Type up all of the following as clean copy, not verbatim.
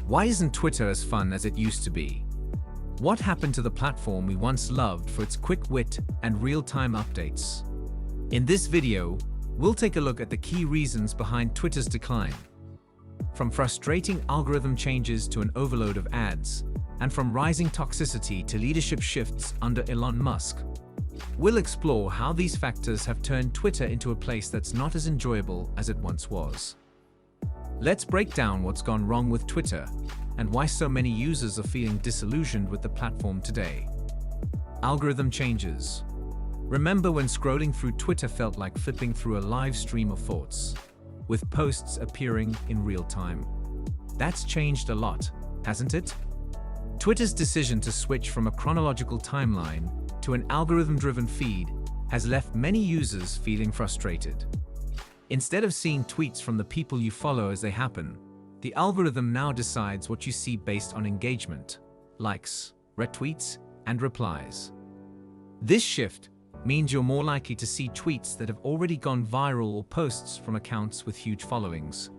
Why isn't Twitter as fun as it used to be? What happened to the platform we once loved for its quick wit and real-time updates? In this video, we'll take a look at the key reasons behind Twitter's decline. From frustrating algorithm changes to an overload of ads, and from rising toxicity to leadership shifts under Elon Musk, we'll explore how these factors have turned Twitter into a place that's not as enjoyable as it once was. Let's break down what's gone wrong with Twitter and why so many users are feeling disillusioned with the platform today. Algorithm changes. Remember when scrolling through Twitter felt like flipping through a live stream of thoughts, with posts appearing in real time? That's changed a lot, hasn't it? Twitter's decision to switch from a chronological timeline to an algorithm-driven feed has left many users feeling frustrated. Instead of seeing tweets from the people you follow as they happen, the algorithm now decides what you see based on engagement, likes, retweets, and replies. This shift means you're more likely to see tweets that have already gone viral or posts from accounts with huge followings,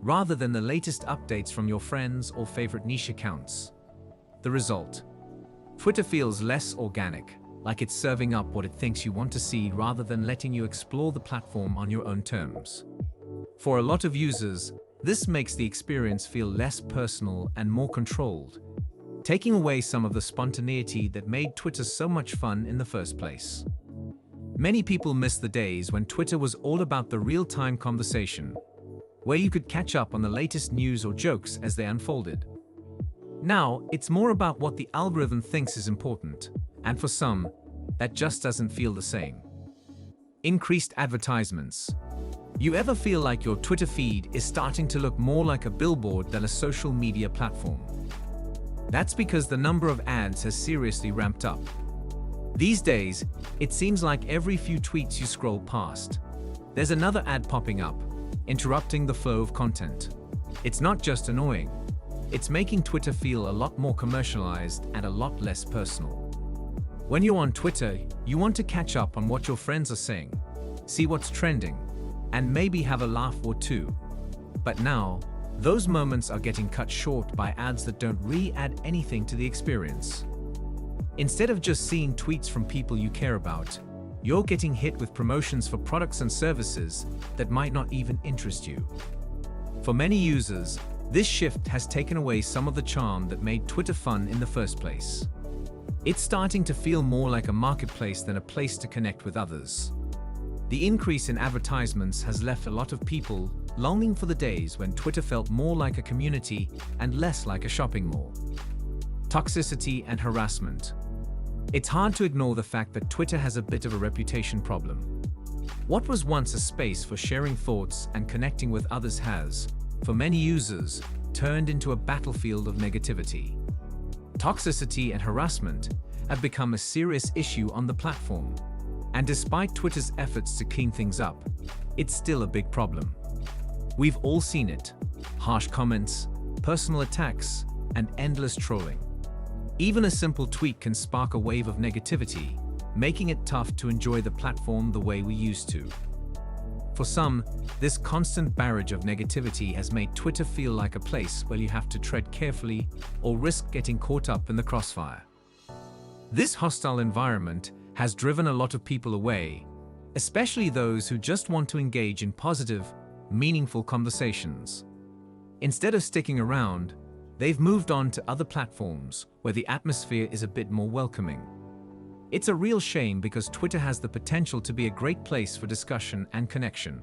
rather than the latest updates from your friends or favorite niche accounts. The result: Twitter feels less organic, like it's serving up what it thinks you want to see rather than letting you explore the platform on your own terms. For a lot of users, this makes the experience feel less personal and more controlled, taking away some of the spontaneity that made Twitter so much fun in the first place. Many people miss the days when Twitter was all about the real-time conversation, where you could catch up on the latest news or jokes as they unfolded. Now, it's more about what the algorithm thinks is important, and for some, that just doesn't feel the same. Increased advertisements. You ever feel like your Twitter feed is starting to look more like a billboard than a social media platform? That's because the number of ads has seriously ramped up. These days, it seems like every few tweets you scroll past, there's another ad popping up, interrupting the flow of content. It's not just annoying, it's making Twitter feel a lot more commercialized and a lot less personal. When you're on Twitter, you want to catch up on what your friends are saying, see what's trending, and maybe have a laugh or two. But now, those moments are getting cut short by ads that don't really add anything to the experience. Instead of just seeing tweets from people you care about, you're getting hit with promotions for products and services that might not even interest you. For many users, this shift has taken away some of the charm that made Twitter fun in the first place. It's starting to feel more like a marketplace than a place to connect with others. The increase in advertisements has left a lot of people longing for the days when Twitter felt more like a community and less like a shopping mall. Toxicity and harassment. It's hard to ignore the fact that Twitter has a bit of a reputation problem. What was once a space for sharing thoughts and connecting with others has, for many users, turned into a battlefield of negativity. Toxicity and harassment have become a serious issue on the platform, and despite Twitter's efforts to clean things up, it's still a big problem. We've all seen it: harsh comments, personal attacks, and endless trolling. Even a simple tweet can spark a wave of negativity, making it tough to enjoy the platform the way we used to. For some, this constant barrage of negativity has made Twitter feel like a place where you have to tread carefully or risk getting caught up in the crossfire. This hostile environment has driven a lot of people away, especially those who just want to engage in positive, meaningful conversations. Instead of sticking around, they've moved on to other platforms where the atmosphere is a bit more welcoming. It's a real shame because Twitter has the potential to be a great place for discussion and connection.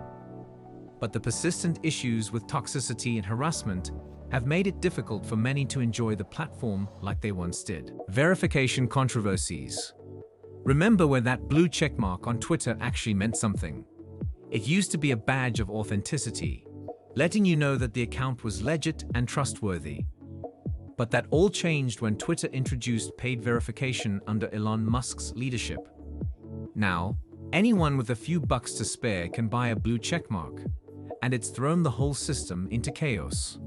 But the persistent issues with toxicity and harassment have made it difficult for many to enjoy the platform like they once did. Verification controversies. Remember when that blue checkmark on Twitter actually meant something? It used to be a badge of authenticity, letting you know that the account was legit and trustworthy. But that all changed when Twitter introduced paid verification under Elon Musk's leadership. Now, anyone with a few bucks to spare can buy a blue checkmark, and it's thrown the whole system into chaos.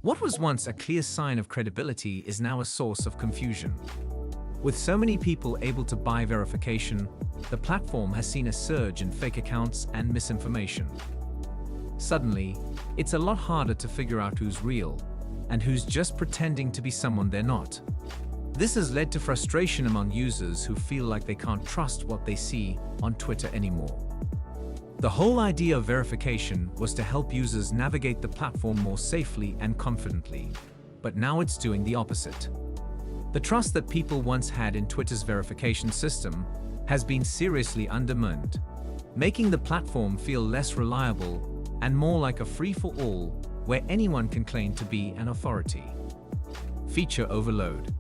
What was once a clear sign of credibility is now a source of confusion. With so many people able to buy verification, the platform has seen a surge in fake accounts and misinformation. Suddenly, it's a lot harder to figure out who's real, and who's just pretending to be someone they're not. This has led to frustration among users who feel like they can't trust what they see on Twitter anymore. The whole idea of verification was to help users navigate the platform more safely and confidently, but now it's doing the opposite. The trust that people once had in Twitter's verification system has been seriously undermined, making the platform feel less reliable and more like a free-for-all where anyone can claim to be an authority. Feature overload.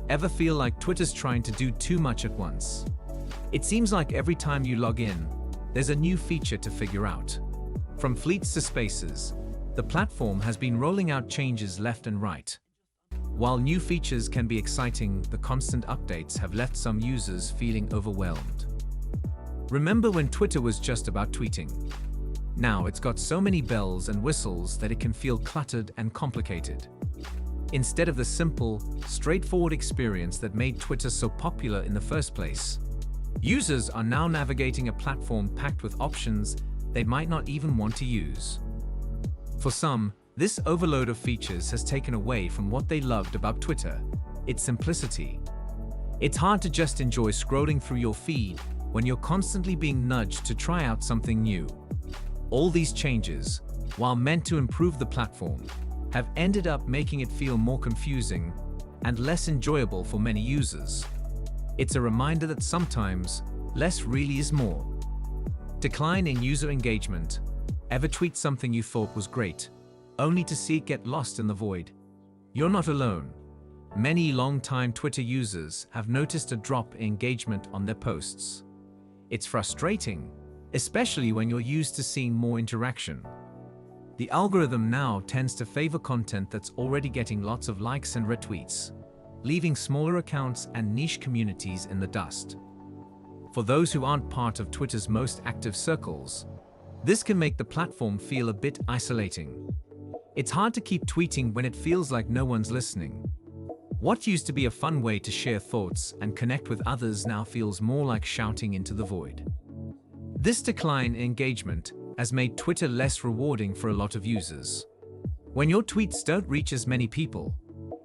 Ever feel like Twitter's trying to do too much at once? It seems like every time you log in, there's a new feature to figure out. From fleets to spaces, the platform has been rolling out changes left and right. While new features can be exciting, the constant updates have left some users feeling overwhelmed. Remember when Twitter was just about tweeting? Now it's got so many bells and whistles that it can feel cluttered and complicated. Instead of the simple, straightforward experience that made Twitter so popular in the first place, users are now navigating a platform packed with options they might not even want to use. For some, this overload of features has taken away from what they loved about Twitter, its simplicity. It's hard to just enjoy scrolling through your feed when you're constantly being nudged to try out something new. All these changes, while meant to improve the platform, have ended up making it feel more confusing and less enjoyable for many users. It's a reminder that sometimes, less really is more. Decline in user engagement. Ever tweet something you thought was great, only to see it get lost in the void? You're not alone. Many long-time Twitter users have noticed a drop in engagement on their posts. It's frustrating, especially when you're used to seeing more interaction. The algorithm now tends to favor content that's already getting lots of likes and retweets, leaving smaller accounts and niche communities in the dust. For those who aren't part of Twitter's most active circles, this can make the platform feel a bit isolating. It's hard to keep tweeting when it feels like no one's listening. What used to be a fun way to share thoughts and connect with others now feels more like shouting into the void. This decline in engagement has made Twitter less rewarding for a lot of users. When your tweets don't reach as many people,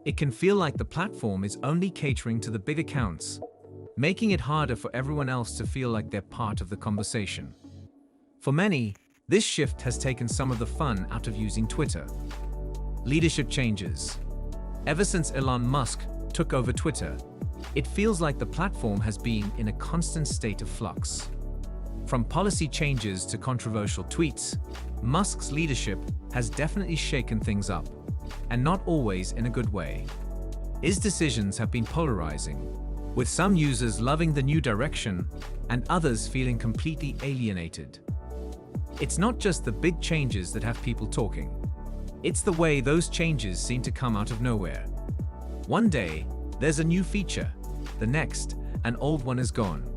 it can feel like the platform is only catering to the big accounts, making it harder for everyone else to feel like they're part of the conversation. For many, this shift has taken some of the fun out of using Twitter. Leadership changes. Ever since Elon Musk took over Twitter, it feels like the platform has been in a constant state of flux. From policy changes to controversial tweets, Musk's leadership has definitely shaken things up, and not always in a good way. His decisions have been polarizing, with some users loving the new direction and others feeling completely alienated. It's not just the big changes that have people talking. It's the way those changes seem to come out of nowhere. One day, there's a new feature. The next, an old one is gone.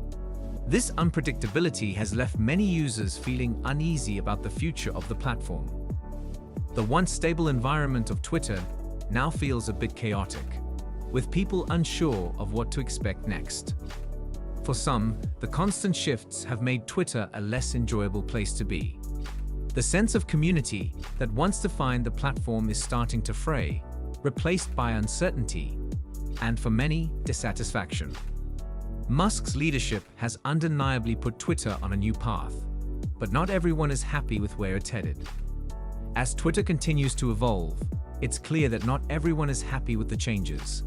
This unpredictability has left many users feeling uneasy about the future of the platform. The once stable environment of Twitter now feels a bit chaotic, with people unsure of what to expect next. For some, the constant shifts have made Twitter a less enjoyable place to be. The sense of community that once defined the platform is starting to fray, replaced by uncertainty, and for many, dissatisfaction. Musk's leadership has undeniably put Twitter on a new path, but not everyone is happy with where it's headed. As Twitter continues to evolve, it's clear that not everyone is happy with the changes.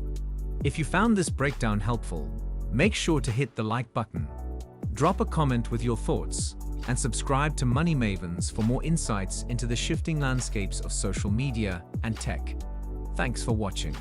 If you found this breakdown helpful, make sure to hit the like button, drop a comment with your thoughts, and subscribe to Money Mavens for more insights into the shifting landscapes of social media and tech. Thanks for watching.